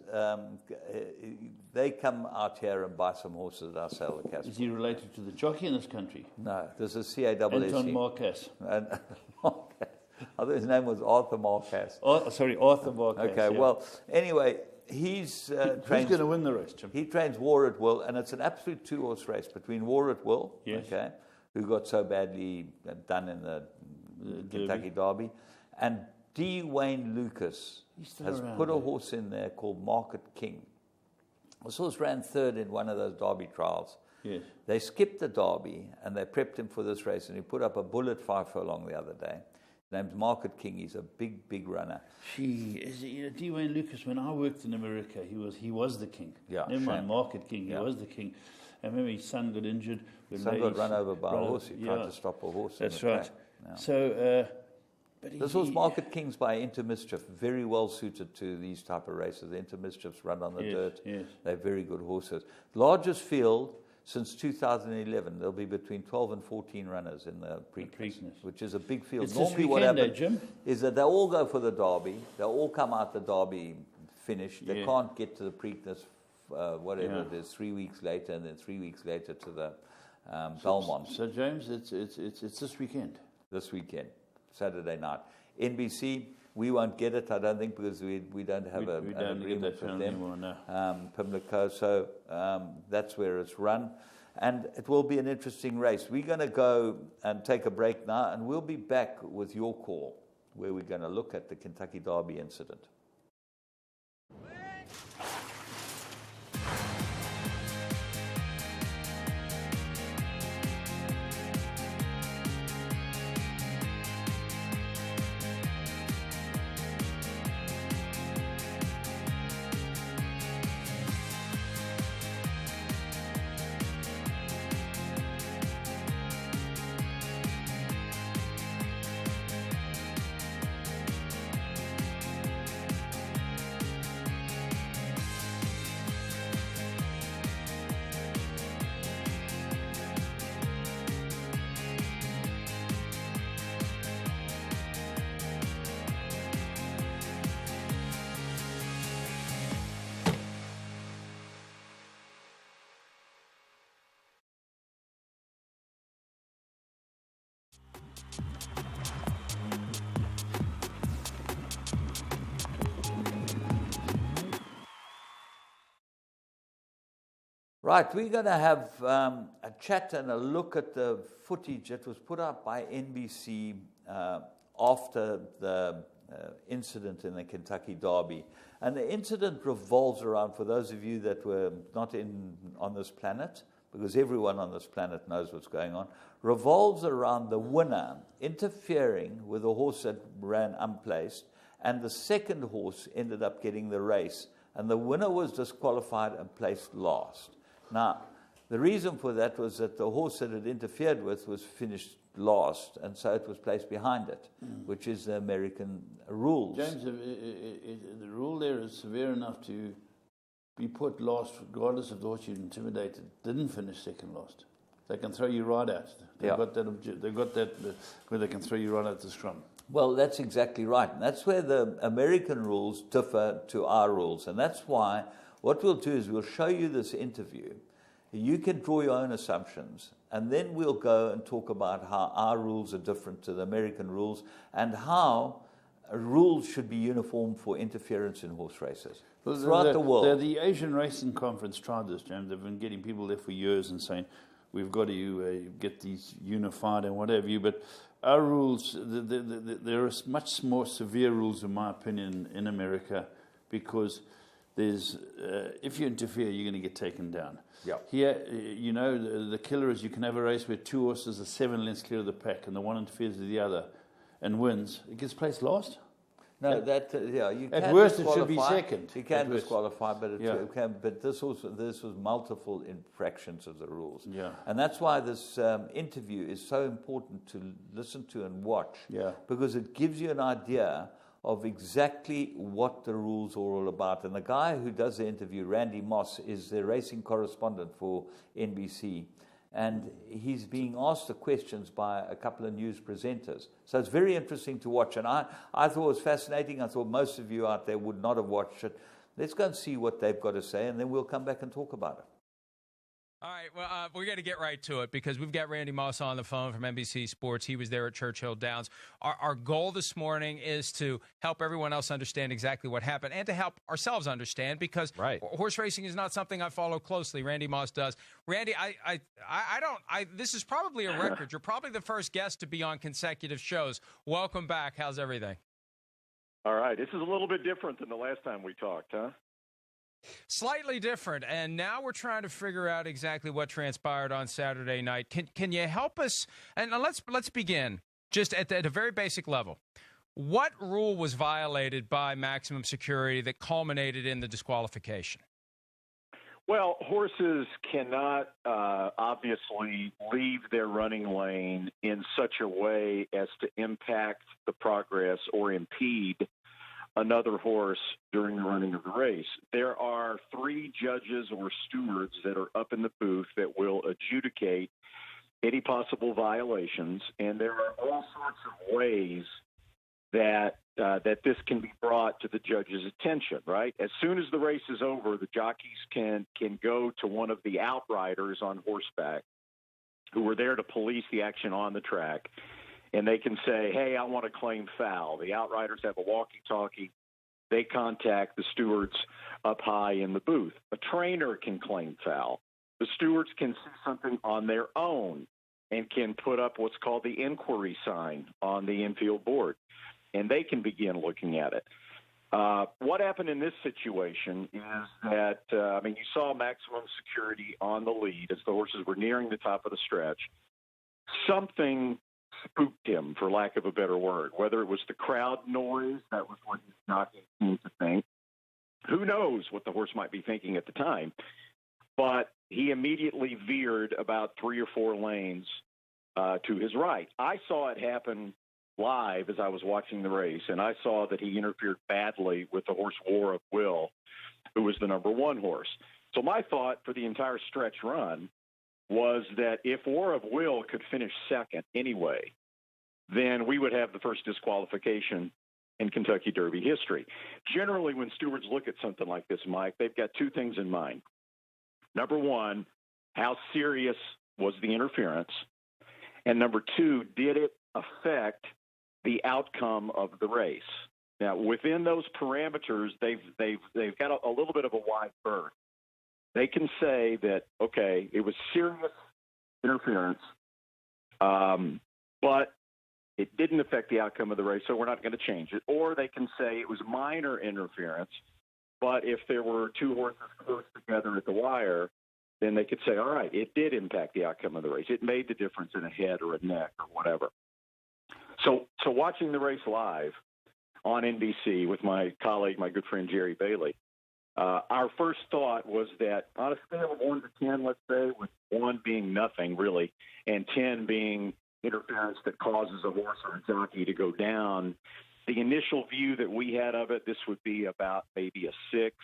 they come out here and buy some horses at our sale at Cass. Is he related to the jockey in this country? No, this is CAAC. Anton Marcas. And Mark Cass. I thought his name was Arthur Mark Cass. Arthur Marcas. Okay, yeah. well, anyway, he's Who's trains... going to win the race, Jim? He trains War at Will, and it's an absolute two-horse race between War at Will, Yes. okay, who got so badly done in the Kentucky Derby, and D. Wayne Lucas He's still has around, put a eh? horse in there called Market King. This horse ran third in one of those Derby trials. Yes. They skipped the Derby, and they prepped him for this race, and he put up a bullet 5 furlong the other day. His name's Market King. He's a big, big runner. D. Wayne Lucas, when I worked in America, he was the king. Yeah, Never mind shame. Market King, he Yeah. was the king. I remember his son got injured. His son got run over by a horse. He tried to stop a horse. That's in the right. track. Yeah. So, but This was Market Kings by Intermischief, very well suited to these type of races. The Intermischiefs run on the Yes, dirt. yes. They're very good horses. Largest field since 2011. There'll be between 12 and 14 runners in the Preakness, Preakness. which is a big field. It's this Normally what weekend, happens Jim? is that they all go for the Derby. They all come out the Derby finish. They Yeah. can't get to the Preakness, whatever Yeah. it is, 3 weeks later, and then 3 weeks later to the Belmont. So James, it's this weekend. This weekend, Saturday night. NBC, we won't get it, I don't think, because we don't have We an don't get agreement that with channel them. anymore, no. Pimlico, so that's where it's run. And it will be an interesting race. We're going to go and take a break now, and we'll be back with your call, where we're going to look at the Kentucky Derby incident. Right, we're going to have a chat and a look at the footage that was put up by NBC after the incident in the Kentucky Derby. And the incident revolves around, for those of you that were not on this planet, because everyone on this planet knows what's going on, revolves around the winner interfering with a horse that ran unplaced, and the second horse ended up getting the race, and the winner was disqualified and placed last. Now, the reason for that was that the horse that it interfered with was finished last, and so it was placed behind it, which is the American rules. James, the rule there is severe enough to be put last, regardless of the horse you intimidated didn't finish second last. They can throw you right out. They've got that where they can throw you right out the scrum. Well, that's exactly right. And that's where the American rules differ to our rules. And that's why what we'll do is we'll show you this interview. You can draw your own assumptions. And then we'll go and talk about how our rules are different to the American rules and how rules should be uniform for interference in horse races throughout the world. The Asian Racing Conference tried this, James. They've been getting people there for years and saying, we've got to get these unified and whatever you. But our rules, there are much more severe rules, in my opinion, in America, because there's if you interfere, you're going to get taken down. Yeah. Here, the killer is you can have a race where two horses are 7 lengths clear of the pack, and the one interferes with the other and wins. It gets placed last. No, you can at worst it should be second. You can disqualify, but But this was multiple infractions of the rules. Yeah. And that's why this interview is so important to listen to and watch. Yeah. Because it gives you an idea of exactly what the rules are all about. And the guy who does the interview, Randy Moss, is the racing correspondent for NBC. And he's being asked the questions by a couple of news presenters. So it's very interesting to watch. And I thought it was fascinating. I thought most of you out there would not have watched it. Let's go and see what they've got to say, and then we'll come back and talk about it. All right, well, we're going to get right to it because we've got Randy Moss on the phone from NBC Sports. He was there at Churchill Downs. Our goal this morning is to help everyone else understand exactly what happened and to help ourselves understand because horse racing is not something I follow closely. Randy Moss does. Randy, this is probably a record. You're probably the first guest to be on consecutive shows. Welcome back. How's everything? All right. This is a little bit different than the last time we talked, huh? Slightly different, and now we're trying to figure out exactly what transpired on Saturday night. Can you help us? And let's begin just at a very basic level. What rule was violated by maximum security that culminated in the disqualification? Well, horses cannot obviously leave their running lane in such a way as to impact the progress or impede another horse during the running of the race. There are 3 judges or stewards that are up in the booth that will adjudicate any possible violations, and there are all sorts of ways that this can be brought to the judge's attention, right? As soon as the race is over, the jockeys can go to one of the outriders on horseback who are there to police the action on the track, and they can say, hey, I want to claim foul. The outriders have a walkie-talkie. They contact the stewards up high in the booth. A trainer can claim foul. The stewards can see something on their own and can put up what's called the inquiry sign on the infield board, and they can begin looking at it. What happened in this situation is that, you saw maximum security on the lead as the horses were nearing the top of the stretch. Something spooked him, for lack of a better word, whether it was the crowd noise, that was what his jockey seemed to think. Who knows what the horse might be thinking at the time, but he immediately veered about 3 or 4 lanes to his right. I saw it happen live as I was watching the race, and I saw that he interfered badly with the horse War of Will, who was the number 1 horse. So my thought for the entire stretch run was that if War of Will could finish second anyway, then we would have the first disqualification in Kentucky Derby history. Generally, when stewards look at something like this, Mike, they've got 2 things in mind. Number 1, how serious was the interference? And number 2, did it affect the outcome of the race. Now, within those parameters, they've got a little bit of a wide berth. They can say that, okay, it was serious interference, but it didn't affect the outcome of the race, so we're not going to change it. Or they can say it was minor interference, but if there were two horses close together at the wire, then they could say, all right, it did impact the outcome of the race. It made the difference in a head or a neck or whatever. So watching the race live on NBC with my colleague, my good friend Jerry Bailey, our first thought was that on a scale of 1 to 10, let's say, with 1 being nothing really, and 10 being interference that causes a horse or a jockey to go down, the initial view that we had of it, this would be about maybe a 6.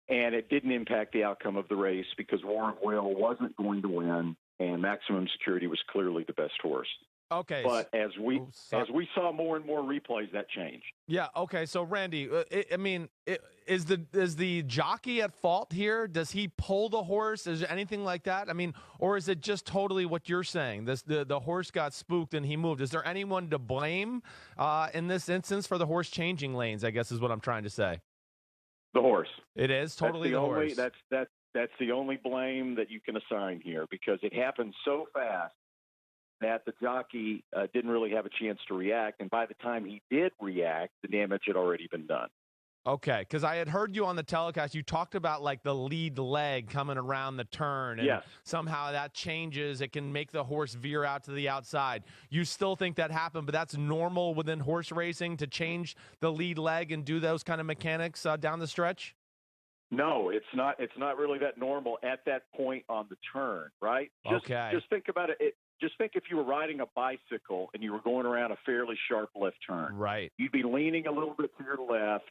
And it didn't impact the outcome of the race because War of Will wasn't going to win, and Maximum Security was clearly the best horse. Okay. But as we saw more and more replays, that changed. Yeah. Okay. So Randy, is the jockey at fault here? Does he pull the horse? Is there anything like that? I mean, or is it just totally what you're saying? The horse got spooked and he moved. Is there anyone to blame in this instance for the horse changing lanes? I guess is what I'm trying to say. The horse. It is totally the horse. That's the only blame that you can assign here because it happened so fast that the jockey didn't really have a chance to react. And by the time he did react, the damage had already been done. Okay, because I had heard you on the telecast. You talked about like the lead leg coming around the turn. And yes. Somehow that changes. It can make the horse veer out to the outside. You still think that happened, but that's normal within horse racing to change the lead leg and do those kind of mechanics down the stretch? No, it's not. It's not really that normal at that point on the turn, right? Just think about it. Just think if you were riding a bicycle and you were going around a fairly sharp left turn. Right. You'd be leaning a little bit to your left.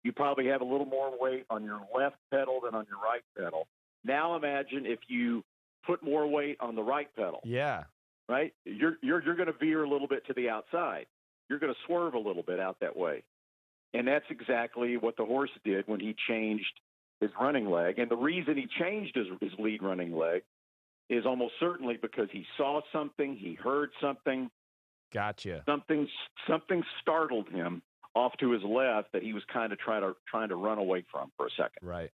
You probably have a little more weight on your left pedal than on your right pedal. Now imagine if you put more weight on the right pedal. Yeah. Right? You're going to veer a little bit to the outside. You're going to swerve a little bit out that way. And that's exactly what the horse did when he changed his running leg. And the reason he changed his lead running leg is almost certainly because he saw something, he heard something. Gotcha. Something startled him off to his left that he was kind of trying to run away from for a second. Right.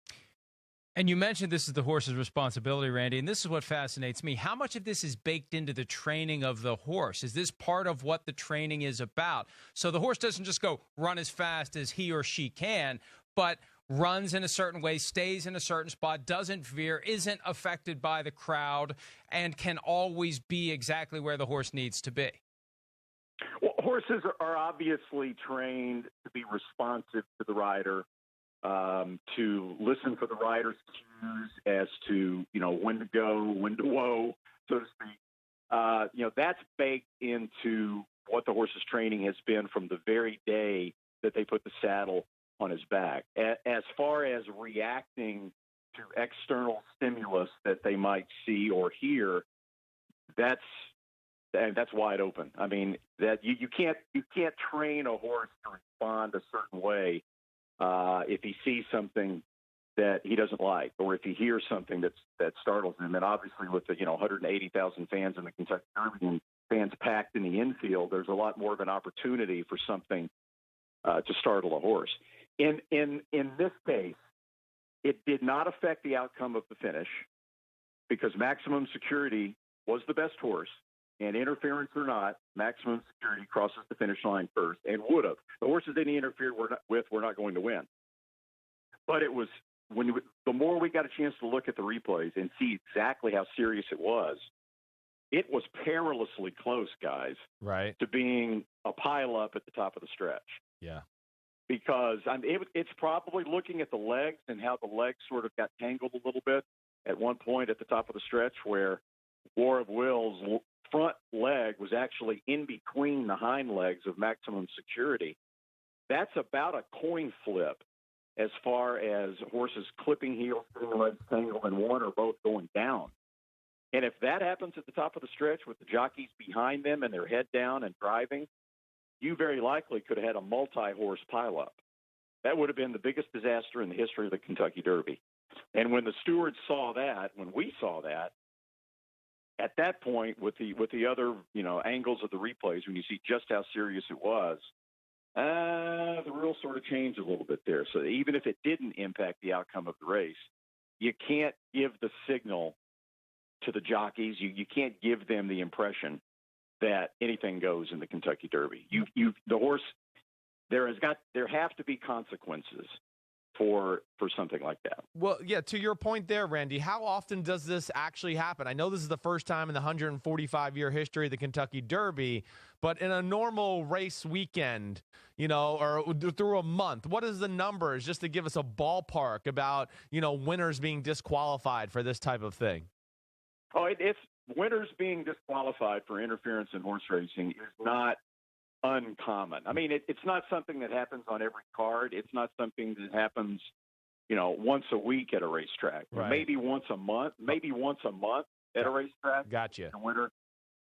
And you mentioned this is the horse's responsibility, Randy, and this is what fascinates me. How much of this is baked into the training of the horse? Is this part of what the training is about? So the horse doesn't just go run as fast as he or she can, but runs in a certain way, stays in a certain spot, doesn't veer, isn't affected by the crowd, and can always be exactly where the horse needs to be. Well, horses are obviously trained to be responsive to the rider, to listen for the rider's cues as to, when to go, when to whoa, so to speak. That's baked into what the horse's training has been from the very day that they put the saddle on his back. As far as reacting to external stimulus that they might see or hear, that's wide open. I mean, that you can't train a horse to respond a certain way if he sees something that he doesn't like, or if he hears something that startles him. And obviously, with the 180,000 fans in the Kentucky Derby and fans packed in the infield, there's a lot more of an opportunity for something to startle a horse. In this case, it did not affect the outcome of the finish because Maximum Security was the best horse, and interference or not, Maximum Security crosses the finish line first and would have. The horses that he interfered with were not going to win. But it was the more we got a chance to look at the replays and see exactly how serious it was perilously close, guys, right, to being a pile-up at the top of the stretch. Yeah. Because it's probably looking at the legs and how the legs sort of got tangled a little bit at one point at the top of the stretch where War of Will's front leg was actually in between the hind legs of Maximum Security. That's about a coin flip as far as horses clipping heels, getting legs tangled, and one or both going down. And if that happens at the top of the stretch with the jockeys behind them and their head down and driving, you very likely could have had a multi-horse pileup. That would have been the biggest disaster in the history of the Kentucky Derby. And when the stewards saw that, when we saw that, at that point, with the other angles of the replays, when you see just how serious it was, the rules sort of changed a little bit there. So even if it didn't impact the outcome of the race, you can't give the signal to the jockeys. You can't give them the impression that anything goes in the Kentucky Derby. The horse, there have to be consequences for something like that. Well, yeah, to your point there, Randy, how often does this actually happen? I know this is the first time in the 145-year history of the Kentucky Derby, but in a normal race weekend, or through a month, what is the numbers, just to give us a ballpark about, winners being disqualified for this type of thing? Oh, it's winners being disqualified for interference in horse racing is not uncommon. I mean, it's not something that happens on every card. It's not something that happens, once a week at a racetrack. Right. Maybe once a month. At a racetrack. Gotcha. A winner.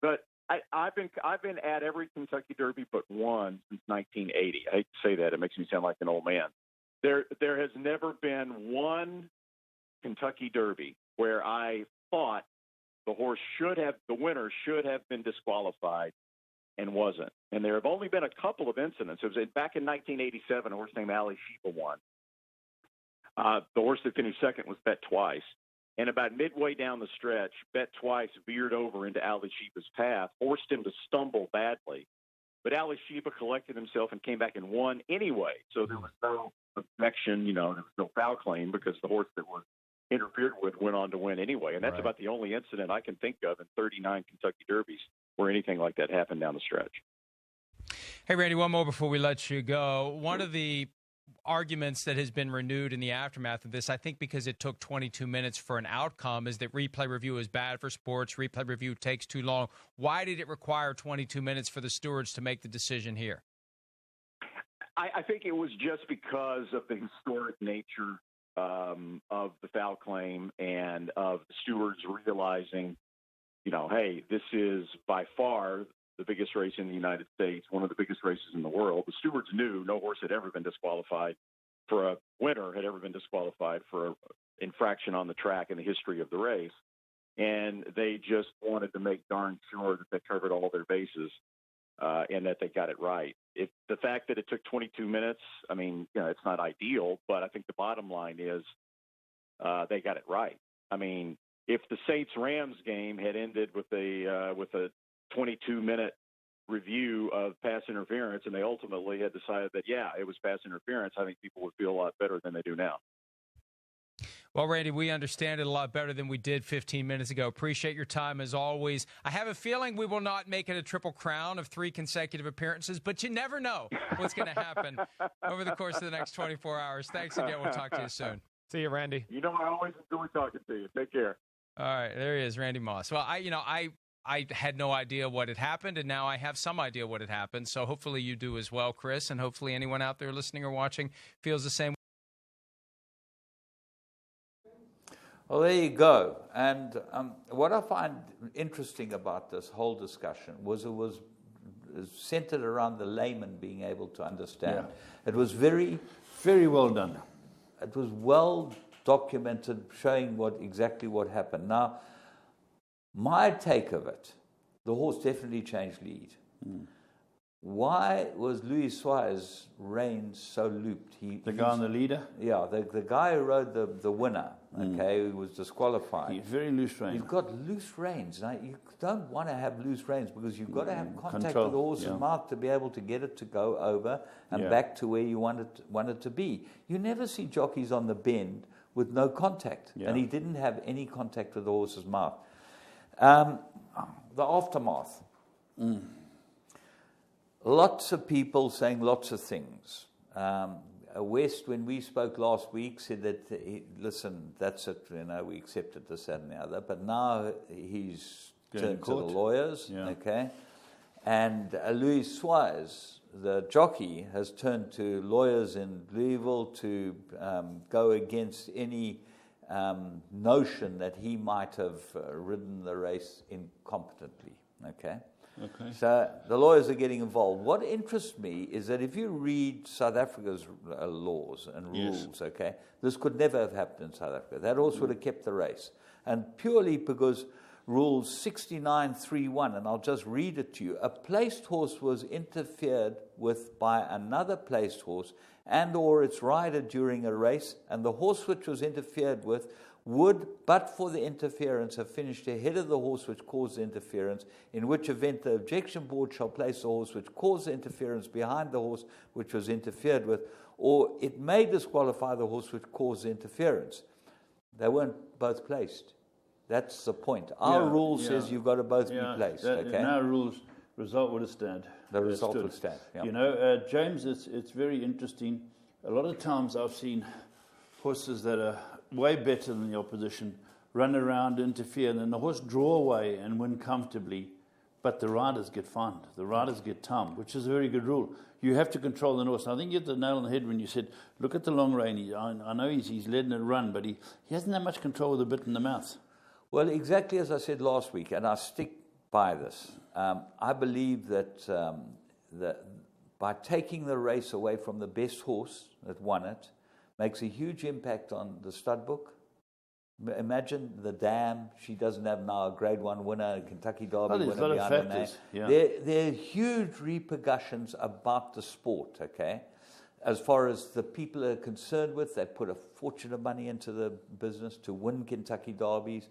But I've been at every Kentucky Derby but one since 1980. I hate to say that; it makes me sound like an old man. There has never been one Kentucky Derby where I thought the winner should have been disqualified and wasn't. And there have only been a couple of incidents. It was back in 1987, a horse named Ali Sheba won. The horse that finished second was Bet Twice. And about midway down the stretch, Bet Twice veered over into Ali Sheba's path, forced him to stumble badly. But Ali Sheba collected himself and came back and won anyway. So there was no objection, there was no foul claim because the horse that was interfered with went on to win anyway. And that's about the only incident I can think of in 39 Kentucky Derbies where anything like that happened down the stretch. Hey, Randy, one more before we let you go. One of the arguments that has been renewed in the aftermath of this, I think because it took 22 minutes for an outcome, is that replay review is bad for sports. Replay review takes too long. Why did it require 22 minutes for the stewards to make the decision here? I think it was just because of the historic nature of the foul claim and of the stewards realizing, hey, this is by far the biggest race in the United States, one of the biggest races in the world. The stewards knew no horse had ever been disqualified for a winner, had ever been disqualified for an infraction on the track in the history of the race. And they just wanted to make darn sure that they covered all their bases and that they got it right. The fact that it took 22 minutes, I mean, it's not ideal, but I think the bottom line is they got it right. I mean, if the Saints-Rams game had ended with a 22-minute review of pass interference and they ultimately had decided that, it was pass interference, I think people would feel a lot better than they do now. Well, Randy, we understand it a lot better than we did 15 minutes ago. Appreciate your time as always. I have a feeling we will not make it a triple crown of 3 consecutive appearances, but you never know what's going to happen over the course of the next 24 hours. Thanks again. We'll talk to you soon. See you, Randy. I always enjoy talking to you. Take care. All right, there he is, Randy Moss. Well, I had no idea what had happened, and now I have some idea what had happened. So hopefully you do as well, Chris, and hopefully anyone out there listening or watching feels the same. Well, there you go. And what I find interesting about this whole discussion was it was centered around the layman being able to understand. Yeah. It was very, very well done. It was well documented, showing exactly what happened. Now, my take of it, the horse definitely changed lead. Why was Luis Suarez's reins so looped? The guy on the leader? Yeah, the guy who rode the winner, who was disqualified. He's very loose rein. He's got loose reins. Now, you don't want to have loose reins because you've got to have contact with the horse's mouth to be able to get it to go over and back to where you want it to be. You never see jockeys on the bend with no contact, and he didn't have any contact with the horse's mouth. The aftermath. Lots of people saying lots of things. West, when we spoke last week, said that, listen, that's it, we accepted this, that, and the other. But now he's turned to the lawyers, okay? And Luis Suarez, the jockey, has turned to lawyers in Louisville to go against any notion that he might have ridden the race incompetently, okay? So the lawyers are getting involved. What interests me is that if you read South Africa's laws and rules, this could never have happened in South Africa. That horse would have kept the race. And purely because rules 69.3.1, and I'll just read it to you. A placed horse was interfered with by another placed horse and or its rider during a race, and the horse which was interfered with would, but for the interference, have finished ahead of the horse which caused the interference, in which event the objection board shall place the horse which caused the interference behind the horse which was interfered with, or it may disqualify the horse which caused the interference. They weren't both placed. That's the point. Our rule says you've got to both be placed. Okay? In our rules, result would stand. The result would stand. Yeah. You know, James, it's very interesting. A lot of times I've seen horses that are way better than the opposition run around, interfere, and then the horse draw away and win comfortably, but the riders get fined. The riders get time, which is a very good rule. You have to control the horse. I think you hit the nail on the head when you said, look at the long rein. I know he's letting it run, but he hasn't that much control with the bit in the mouth. Well, exactly as I said last week, and I stick by this. I believe that by taking the race away from the best horse that won it, makes a huge impact on the stud book. Imagine the dam. She doesn't have now a Grade 1 winner, a Kentucky Derby winner. There's a lot of behind her factors. name. Yeah. There are huge repercussions about the sport, okay? As far as the people are concerned with, they put a fortune of money into the business to win Kentucky Derbies.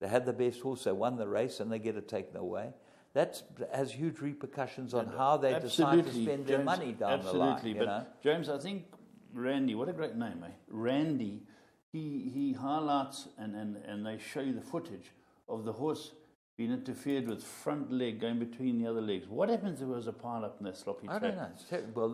They had the best horse, they won the race, and they get it taken away. That has huge repercussions on how they decide to spend their money down the line. Absolutely, but James, I think Randy, what a great name, eh? Randy, he highlights and they show you the footage of the horse being interfered with, front leg going between the other legs. What happens if there was a pile up in that sloppy track? I don't know. Well,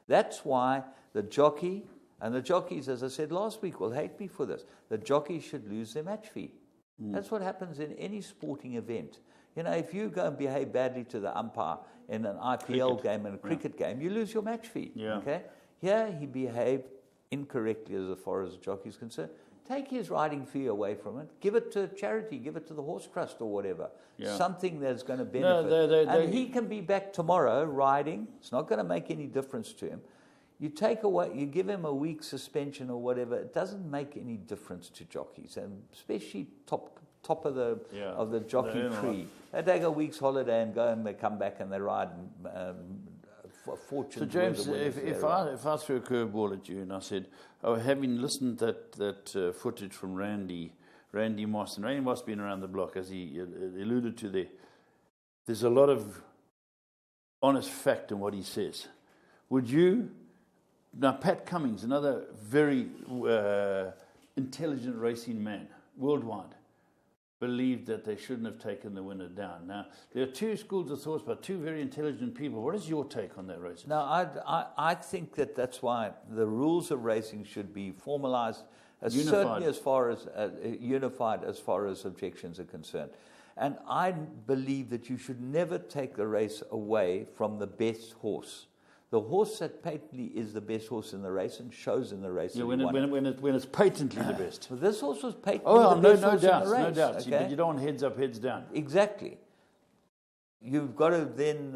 that's why the jockey, and the jockeys, as I said last week, will hate me for this. The jockeys should lose their match fee. That's what happens in any sporting event. You know, if you go and behave badly to the umpire in an IPL game and a cricket game, you lose your match fee. Yeah. Okay? Here he behaved incorrectly as far as the jockey is concerned. Take his riding fee away from it. Give it to a charity. Give it to the horse trust or whatever. Yeah. Something that's going to benefit. And he can be back tomorrow riding. It's not going to make any difference to him. You take away, you give him a week suspension or whatever. It doesn't make any difference to jockeys, and especially top of the jockey tree. They take a week's holiday and go, and they come back and they ride fortune. So James, if I threw a curveball at you and I said, having listened to that footage from Randy Moss, and Randy Moss been around the block, as he alluded to there, there's a lot of honest fact in what he says. Would you? Now, Pat Cummins, another very intelligent racing man worldwide, believed that they shouldn't have taken the winner down. Now, there are two schools of thought by two very intelligent people. What is your take on that, racing? No, I think that's why the rules of racing should be formalized, certainly as far as unified as far as objections are concerned. And I believe that you should never take the race away from the best horse. The horse that patently is the best horse in the race and shows in the race. Yeah, when it's patently the best. Well, this horse was patently the best horse in the race. No doubt. Okay? See, but you don't want heads up, heads down. Exactly. You've got to then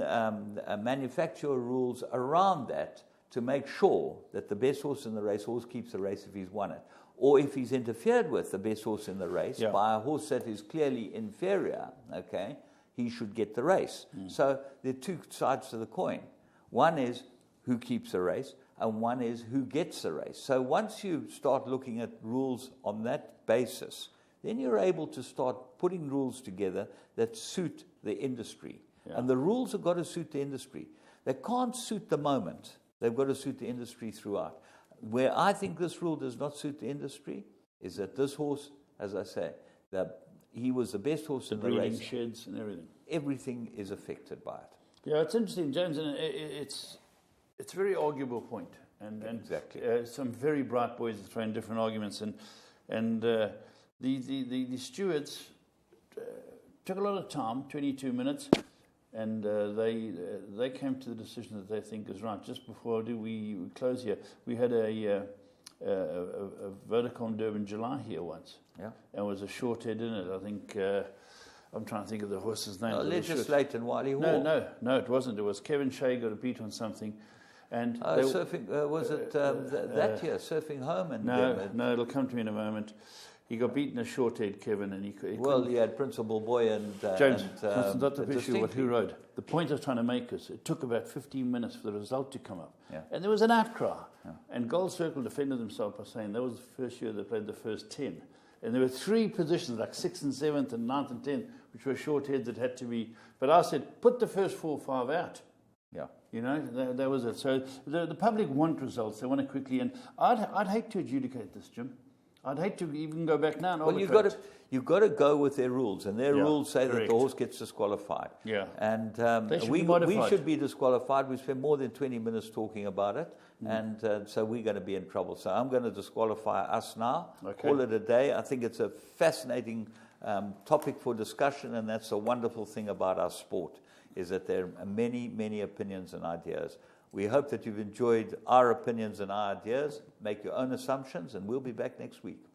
manufacture rules around that to make sure that the best horse in the race always keeps the race if he's won it. Or if he's interfered with the best horse in the race by a horse that is clearly inferior, okay, he should get the race. So there are two sides to the coin. One is who keeps the race, and one is who gets the race. So once you start looking at rules on that basis, then you're able to start putting rules together that suit the industry. Yeah. And the rules have got to suit the industry. They can't suit the moment. They've got to suit the industry throughout. Where I think this rule does not suit the industry is that this horse, as I say, he was the best horse in the race. The sheds and everything. Everything is affected by it. Yeah, it's interesting, James, and it's a very arguable point, and exactly some very bright boys are throwing different arguments, and the stewards took a lot of time, 22 minutes, and they came to the decision that they think is right. Just before we close here, we had a Vodacom Durban July here once, and it was a short head in it. I think. I'm trying to think of the horse's name. Legislate and Wiley Hall. No, it wasn't. It was Kevin Shea got a beat on something. And surfing, was it that year, Surfing Home? And no, it'll come to me in a moment. He got beaten a short-haired Kevin, and he you had Principal Boy and James. and, That's not the issue. What who Distinctly. rode? The point I was trying to make is it took about 15 minutes for the result to come up, Yeah. and there was an outcry. Yeah. And Gold Circle defended themselves by saying that was the first year they played the first 10, and there were 3 positions like 6th and 7th and 9th and 10th, which were short-haired that had to be. But I said, put the first 4 or 5 out. Yeah. You know, that was it. So the public want results. They want it quickly. And I'd hate to adjudicate this, Jim. I'd hate to even go back now and arbitrate. You've got to go with their rules, and their rules say that correct. the horse gets disqualified. Yeah. And They should we be modified. should be disqualified. We spent more than 20 minutes talking about it, and so we're going to be in trouble. So I'm going to disqualify us now, call it a day. I think it's a fascinating topic for discussion, and that's a wonderful thing about our sport, is that there are many, many opinions and ideas. We hope that you've enjoyed our opinions and our ideas. Make your own assumptions, and we'll be back next week.